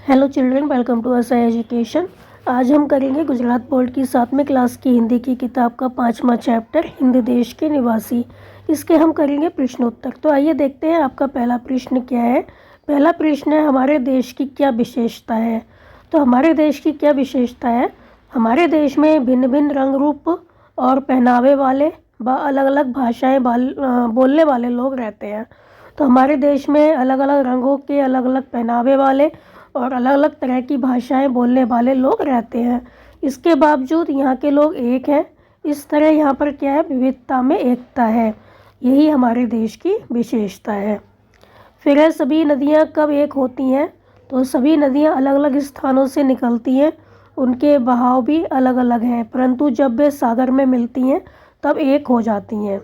Hello children, welcome to Asai education. आज हम करेंगे गुजरात बोर्ड की 7वीं क्लास की हिंदी की किताब का 5वां चैप्टर हिंद देश के निवासी। इसके हम करेंगे प्रश्नोत्तर। तो आइए देखते हैं आपका पहला प्रश्न क्या है। पहला प्रश्न है, हमारे देश की क्या विशेषता है। तो हमारे देश की क्या विशेषता है। हमारे देश में भिन्न भिन्न रंग रूप और पहनावे वाले व अलग अलग भाषाएँ बोलने वाले लोग रहते हैं। तो हमारे देश में अलग अलग रंगों के, अलग अलग पहनावे वाले और अलग अलग तरह की भाषाएं बोलने वाले लोग रहते हैं। इसके बावजूद यहाँ के लोग एक हैं। इस तरह यहाँ पर क्या है, विविधता में एकता है। यही हमारे देश की विशेषता है। फिर है, सभी नदियाँ कब एक होती हैं। तो सभी नदियाँ अलग अलग स्थानों से निकलती हैं, उनके बहाव भी अलग अलग हैं, परंतु जब वे सागर में मिलती हैं तब एक हो जाती हैं।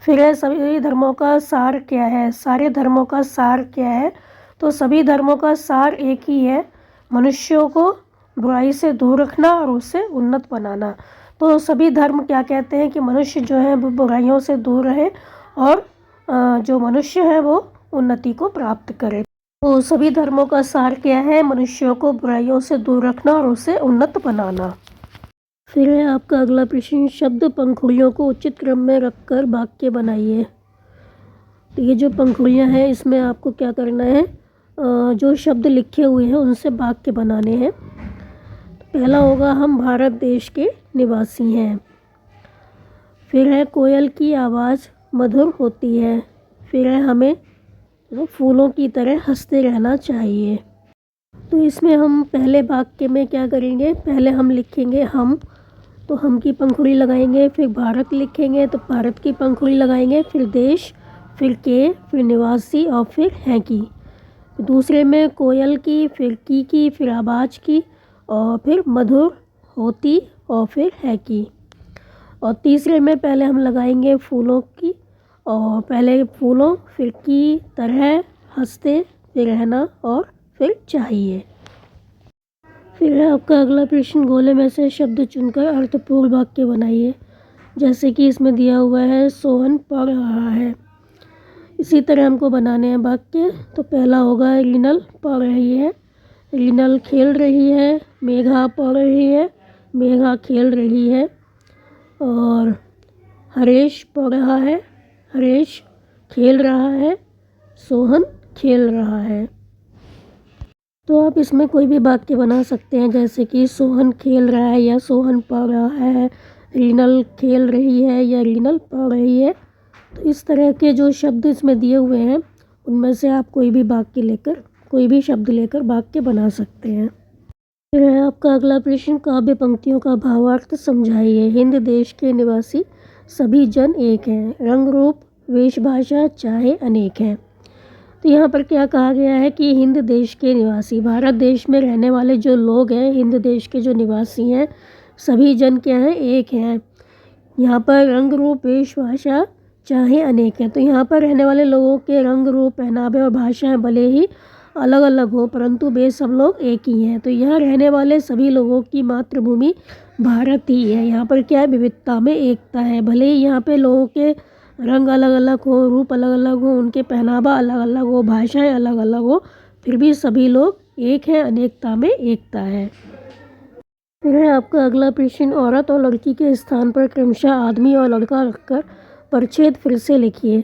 फिर है, सभी धर्मों का सार क्या है। सारे धर्मों का सार क्या है। तो सभी धर्मों का सार एक ही है, मनुष्यों को बुराई से दूर रखना और उससे उन्नत बनाना। तो सभी धर्म क्या कहते हैं कि मनुष्य जो है वो बुराइयों से दूर रहे और जो मनुष्य है वो उन्नति को प्राप्त करे। तो सभी धर्मों का सार क्या है, मनुष्यों को बुराइयों से दूर रखना और उसे उन्नत बनाना। फिर है आपका अगला प्रश्न, शब्द पंखुड़ियों को उचित क्रम में रखकर वाक्य बनाइए। तो ये जो पंखुड़ियाँ हैं इसमें आपको क्या करना है, जो शब्द लिखे हुए हैं उनसे वाक्य बनाने हैं। तो पहला होगा, हम भारत देश के निवासी हैं। फिर है, कोयल की आवाज़ मधुर होती है। फिर है, हमें फूलों की तरह हंसते रहना चाहिए। तो इसमें हम पहले वाक्य में क्या करेंगे, पहले हम लिखेंगे हम, तो हम की पंखुड़ी लगाएंगे। फिर भारत लिखेंगे तो भारत की पंखुड़ी लगाएंगे। फिर देश, फिर के, फिर निवासी और फिर हैं की। दूसरे में कोयल की, फिर की, फिर आवाज़ की और फिर मधुर होती और फिर है की। और तीसरे में पहले हम लगाएंगे फूलों की, और पहले फूलों, फिर की तरह हंसते, फिर रहना और फिर चाहिए। फिर है आपका अगला प्रश्न, गोले में से शब्द चुनकर अर्थपूर्ण वाक्य बनाइए। जैसे कि इसमें दिया हुआ है, सोहन पढ़ रहा है। इसी तरह हमको बनाने हैं वाक्य। तो पहला होगा, रीनल पढ़ रही है। रीनल खेल रही है। मेघा पढ़ रही है। मेघा खेल रही है। और हरेश पढ़ रहा है। हरेश खेल रहा है। सोहन खेल रहा है। तो आप इसमें कोई भी वाक्य बना सकते हैं, जैसे कि सोहन खेल रहा है या सोहन पढ़ रहा है, रीनल खेल रही है या रीनल पढ़ रही है। तो इस तरह के जो शब्द इसमें दिए हुए हैं उनमें से आप कोई भी वाक्य लेकर, कोई भी शब्द लेकर वाक्य बना सकते हैं। फिर है आपका अगला प्रश्न, काव्य पंक्तियों का भावार्थ समझाइए। हिंद देश के निवासी सभी जन एक हैं, रंग रूप वेशभाषा चाहे अनेक हैं। तो यहाँ पर क्या कहा गया है कि हिंद देश के निवासी, भारत देश में रहने वाले जो लोग हैं, हिंद देश के जो निवासी हैं, सभी जन क्या हैं, एक हैं। यहाँ पर रंग रूप वेशभाषा चाहे अनेक हैं। तो यहाँ पर रहने वाले लोगों के रंग रूप, पहनावे और भाषाएं भले ही अलग अलग हो, परंतु वे सब लोग एक ही हैं। तो यहाँ रहने वाले सभी लोगों की मातृभूमि भारत ही है। यहाँ पर क्या है, विविधता में एकता है। भले ही यहाँ पे लोगों के रंग अलग अलग हो, रूप अलग अलग हो, उनके पहनावा अलग अलग हो, भाषाएं अलग अलग हो, फिर भी सभी लोग एक हैं, अनेकता में एकता है। फिर है आपका अगला प्रश्न, औरत और लड़की के स्थान पर क्रमशः आदमी और लड़का रखकर परिच्छेद फिर से लिखिए।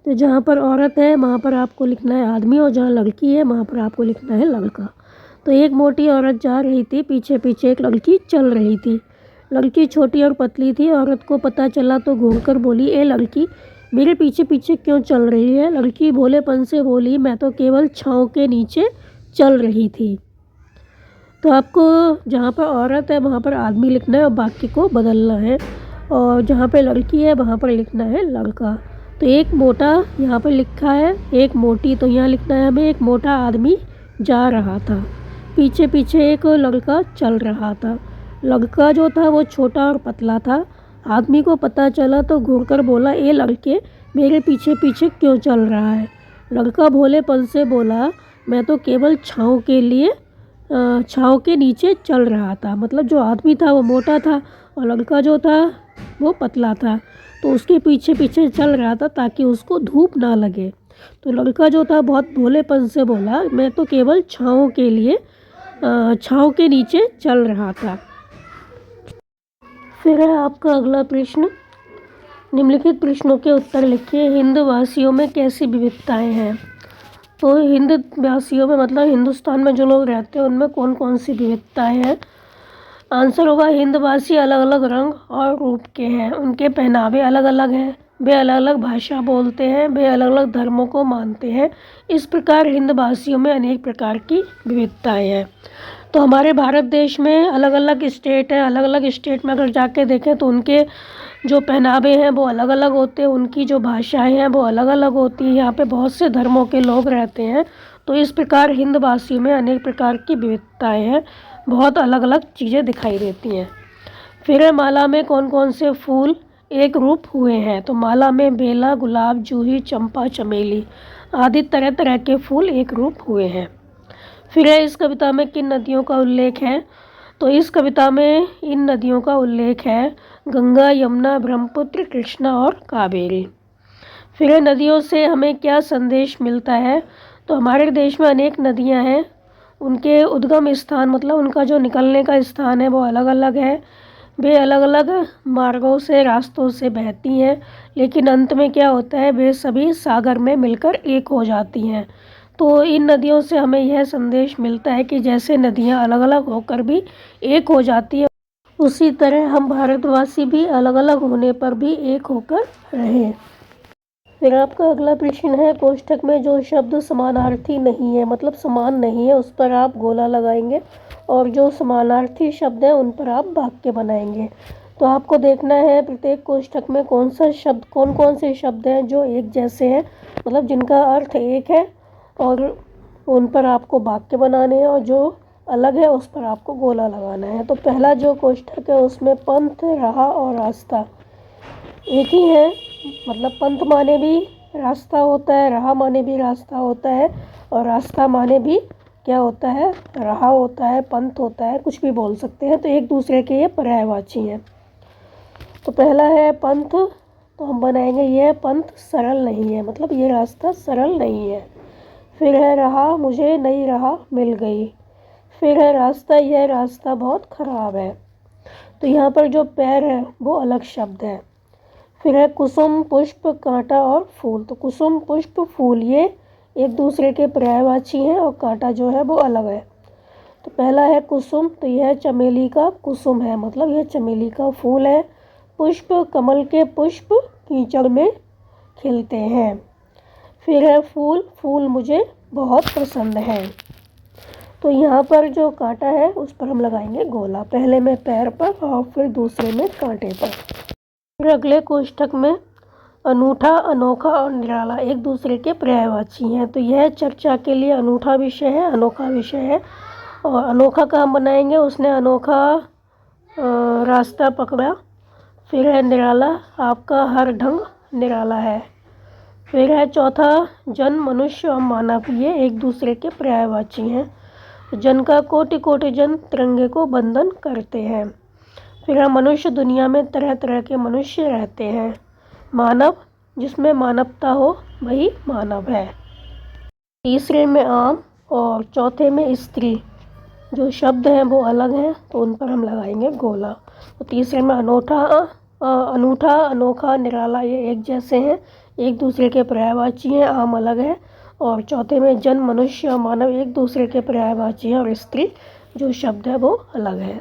तो जहाँ पर औरत है वहाँ पर आपको लिखना है आदमी, और जहाँ लड़की है वहाँ पर आपको लिखना है लड़का। तो एक मोटी औरत जा रही थी, पीछे पीछे एक लड़की चल रही थी। लड़की छोटी और पतली थी। औरत को पता चला तो घूरकर बोली, ए लड़की, मेरे पीछे पीछे क्यों चल रही है। लड़की भोलेपन से बोली, मैं तो केवल छाँव के नीचे चल रही थी। तो आपको जहाँ पर औरत है वहाँ पर आदमी लिखना है और बाकी को बदलना है, और जहाँ पे लड़की है वहाँ पर लिखना है लड़का। तो एक मोटा यहाँ पर लिखा है, एक मोटी, तो यहाँ लिखना है हमें, एक मोटा आदमी जा रहा था, पीछे पीछे एक लड़का चल रहा था। लड़का जो था वो छोटा और पतला था। आदमी को पता चला तो घूरकर बोला, ए लड़के, मेरे पीछे पीछे क्यों चल रहा है। लड़का भोलेपन से बोला, मैं तो केवल छाँव के नीचे चल रहा था। मतलब जो आदमी था वो मोटा था और लड़का जो था वो पतला था, तो उसके पीछे पीछे चल रहा था ताकि उसको धूप ना लगे। तो लड़का जो था बहुत भोलेपन से बोला, मैं तो केवल छाँव के लिए छाँव के नीचे चल रहा था। फिर है आपका अगला प्रश्न, निम्नलिखित प्रश्नों के उत्तर लिखिए। हिंद वासियों में कैसी विविधताएं हैं? तो हिंद वासियों में मतलब हिंदुस्तान में जो लोग रहते हैं उनमें कौन कौन सी विविधताएं हैं? आंसर होगा हिंदवासी अलग अलग रंग और रूप के हैं, उनके पहनावे अलग अलग हैं, वे अलग अलग भाषा बोलते हैं, वे अलग अलग धर्मों को मानते हैं। इस प्रकार हिंदवासियों में अनेक प्रकार की विविधताएं हैं। तो हमारे भारत देश में अलग अलग स्टेट हैं, अलग अलग स्टेट में अगर जाके देखें तो उनके जो पहनावे हैं वो अलग अलग होते हैं, उनकी जो भाषाएं हैं वो अलग अलग होती हैं। यहाँ पे बहुत से धर्मों के लोग रहते हैं। तो इस प्रकार हिंदवासियों में अनेक प्रकार की विविधताएं हैं, बहुत अलग अलग चीज़ें दिखाई देती हैं। फिर है माला में कौन कौन से फूल एक रूप हुए हैं? तो माला में बेला, गुलाब, जूही, चंपा, चमेली आदि तरह तरह के फूल एक रूप हुए हैं। फिर है इस कविता में किन नदियों का उल्लेख है? तो इस कविता में इन नदियों का उल्लेख है गंगा, यमुना, ब्रह्मपुत्र, कृष्णा और कावेरी। फिर है नदियों से हमें क्या संदेश मिलता है? तो हमारे देश में अनेक नदियां हैं, उनके उद्गम स्थान मतलब उनका जो निकलने का स्थान है वो अलग अलग है, वे अलग अलग मार्गों से रास्तों से बहती हैं, लेकिन अंत में क्या होता है, वे सभी सागर में मिलकर एक हो जाती हैं। तो इन नदियों से हमें यह संदेश मिलता है कि जैसे नदियां अलग अलग होकर भी एक हो जाती है, उसी तरह हम भारतवासी भी अलग अलग होने पर भी एक होकर रहें। फिर आपका अगला प्रश्न है, कोष्ठक में जो शब्द समानार्थी नहीं है मतलब समान नहीं है उस पर आप गोला लगाएंगे, और जो समानार्थी शब्द हैं उन पर आप वाक्य बनाएंगे। तो आपको देखना है प्रत्येक कोष्ठक में कौन कौन से शब्द हैं जो एक जैसे हैं, मतलब जिनका अर्थ एक है, और उन पर आपको वाक्य बनाने हैं, और जो अलग है उस पर आपको गोला लगाना है। तो पहला जो कोष्ठक है उसमें पंथ, राह और रास्ता एक ही है, मतलब पंथ माने भी रास्ता होता है, राह माने भी रास्ता होता है, और रास्ता माने भी क्या होता है, राह होता है, पंथ होता है, कुछ भी बोल सकते हैं। तो एक दूसरे के ये पर्यायवाची हैं। तो पहला है पंथ, तो हम बनाएंगे यह पंथ सरल नहीं है, मतलब ये रास्ता सरल नहीं है। फिर है राह, मुझे नई राह मिल गई। फिर है रास्ता, यह रास्ता बहुत ख़राब है। तो यहाँ पर जो पैर है वो अलग शब्द है। फिर है कुसुम, पुष्प, कांटा और फूल। तो कुसुम, पुष्प, फूल ये एक दूसरे के पर्यायवाची हैं, और कांटा जो है वो अलग है। तो पहला है कुसुम, तो यह चमेली का कुसुम है, मतलब यह चमेली का फूल है। पुष्प, कमल के पुष्प कीचड़ में खिलते हैं। फिर है फूल, फूल मुझे बहुत पसंद है। तो यहाँ पर जो कांटा है उस पर हम लगाएंगे गोला, पहले में पैर पर और फिर दूसरे में कांटे पर। फिर अगले कोष्ठक में अनूठा, अनोखा और निराला एक दूसरे के पर्यायवाची हैं। तो यह चर्चा के लिए अनूठा विषय है, अनोखा विषय है। और अनोखा का हम बनाएंगे, उसने अनोखा रास्ता पकड़ा। फिर है निराला, आपका हर ढंग निराला है। फिर है चौथा जन, मनुष्य और मानव, ये एक दूसरे के पर्यायवाची हैं। जन का कोटि कोटि जन तिरंगे को बंधन करते हैं। फिर है मनुष्य, दुनिया में तरह तरह के मनुष्य रहते हैं। मानव, जिसमें मानवता हो वही मानव है। तीसरे में आम और चौथे में स्त्री, जो शब्द हैं वो अलग हैं, तो उन पर हम लगाएंगे गोला। तो तीसरे में अनूठा, अनोखा, निराला ये एक जैसे हैं, एक दूसरे के पर्यायवाची हैं, आम अलग है। और चौथे में जन, मनुष्य और मानव एक दूसरे के पर्यायवाची हैं, और स्त्री जो शब्द है वो अलग है।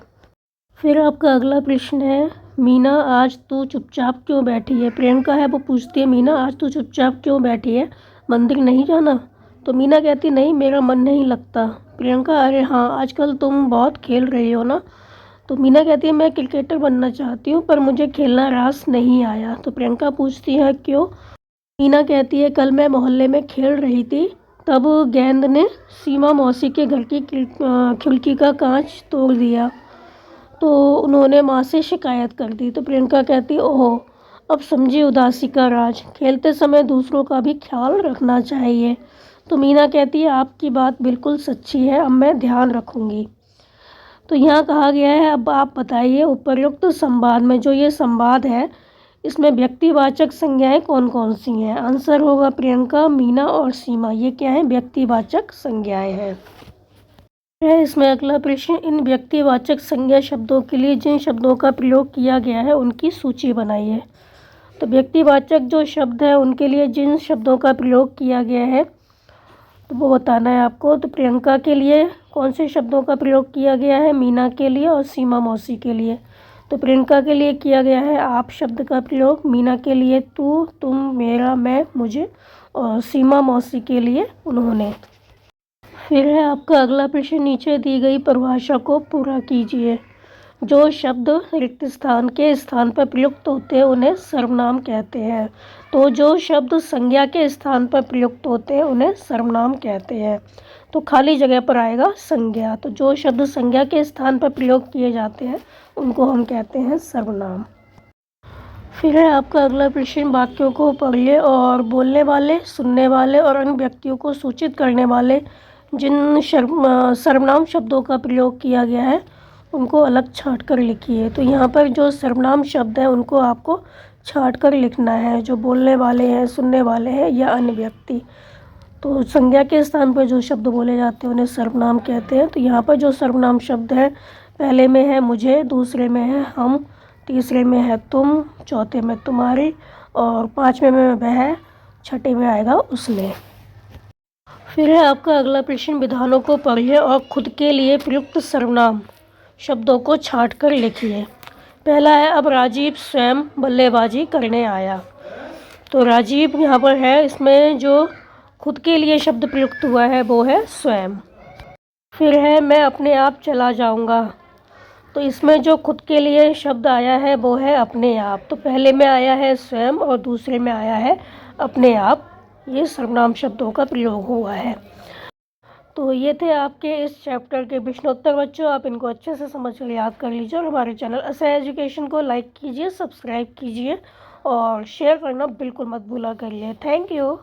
फिर आपका अगला प्रश्न है, मीना आज तू चुपचाप क्यों बैठी है? प्रियंका है वो पूछती है, मीना आज तू चुपचाप क्यों बैठी है, मंदिर नहीं जाना? तो मीना कहती नहीं, मेरा मन नहीं लगता। प्रियंका, अरे हाँ, आजकल तुम बहुत खेल रही हो ना? तो मीना कहती है मैं क्रिकेटर बनना चाहती हूँ पर मुझे खेलना रास नहीं आया। तो प्रियंका पूछती है क्यों? मीना कहती है कल मैं मोहल्ले में खेल रही थी, तब गेंद ने सीमा मौसी के घर की खिड़की का कांच तोड़ दिया, तो उन्होंने माँ से शिकायत कर दी। तो प्रियंका कहती ओहो, अब समझी उदासी का राज, खेलते समय दूसरों का भी ख्याल रखना चाहिए। तो मीना कहती है आपकी बात बिल्कुल सच्ची है, अब मैं ध्यान रखूँगी। तो यहाँ कहा गया है, अब आप बताइए उपर्युक्त संवाद में, जो ये संवाद है इसमें व्यक्तिवाचक संज्ञाएं कौन कौन सी हैं? आंसर होगा प्रियंका, मीना और सीमा। ये क्या है? व्यक्तिवाचक संज्ञाएं हैं। इसमें अगला प्रश्न, इन व्यक्तिवाचक संज्ञा शब्दों के लिए जिन शब्दों का प्रयोग किया गया है उनकी सूची बनाइए। तो व्यक्तिवाचक जो शब्द है उनके लिए जिन शब्दों का प्रयोग किया गया है तो वो बताना है आपको। तो प्रियंका के लिए कौन से शब्दों का प्रयोग किया गया है? मीना के लिए और सीमा मौसी के लिए। तो प्रियंका के लिए किया गया है आप शब्द का प्रयोग, मीना के लिए तू, तुम, मेरा, मैं, मुझे, और सीमा मौसी के लिए उन्होंने। फिर है आपका अगला प्रश्न, नीचे दी गई परिभाषा को पूरा कीजिए। जो शब्द रिक्त स्थान के स्थान पर प्रयुक्त होते हैं उन्हें सर्वनाम कहते हैं। तो जो शब्द संज्ञा के स्थान पर प्रयुक्त होते हैं उन्हें सर्वनाम कहते हैं। तो खाली जगह पर आएगा संज्ञा। तो जो शब्द संज्ञा के स्थान पर प्रयोग किए जाते हैं उनको हम कहते हैं सर्वनाम। फिर है आपका अगला प्रश्न, वाक्यों को पढ़िए और बोलने वाले, सुनने वाले और अन्य व्यक्तियों को सूचित करने वाले जिन सर्वनाम शब्दों का प्रयोग किया गया है उनको अलग छांट कर लिखिए। तो यहाँ पर जो सर्वनाम शब्द हैं उनको आपको छांट कर लिखना है, जो बोलने वाले हैं, सुनने वाले हैं या अन्य व्यक्ति। तो संज्ञा के स्थान पर जो शब्द बोले जाते हैं उन्हें सर्वनाम कहते हैं। तो यहाँ पर जो सर्वनाम शब्द है, पहले में है मुझे, दूसरे में है हम, तीसरे में है तुम, चौथे में तुम्हारी और पाँचवें में वह, छठे में आएगा उसने। फिर है आपका अगला प्रश्न, विधानों को पढ़िए और खुद के लिए प्रयुक्त सर्वनाम शब्दों को छांट कर लिखिए। पहला है, अब राजीव स्वयं बल्लेबाजी करने आया। तो राजीव यहाँ पर है, इसमें जो खुद के लिए शब्द प्रयुक्त हुआ है वो है स्वयं। फिर है, मैं अपने आप चला जाऊँगा। तो इसमें जो खुद के लिए शब्द आया है वो है अपने आप। तो पहले में आया है स्वयं और दूसरे में आया है अपने आप। ये सर्वनाम शब्दों का प्रयोग हुआ है। तो ये थे आपके इस चैप्टर के प्रश्नोत्तर बच्चों। आप इनको अच्छे से समझ कर याद कर लीजिए और हमारे चैनल असह एजुकेशन को लाइक कीजिए, सब्सक्राइब कीजिए और शेयर करना बिल्कुल मत भूला करिए। Thank you.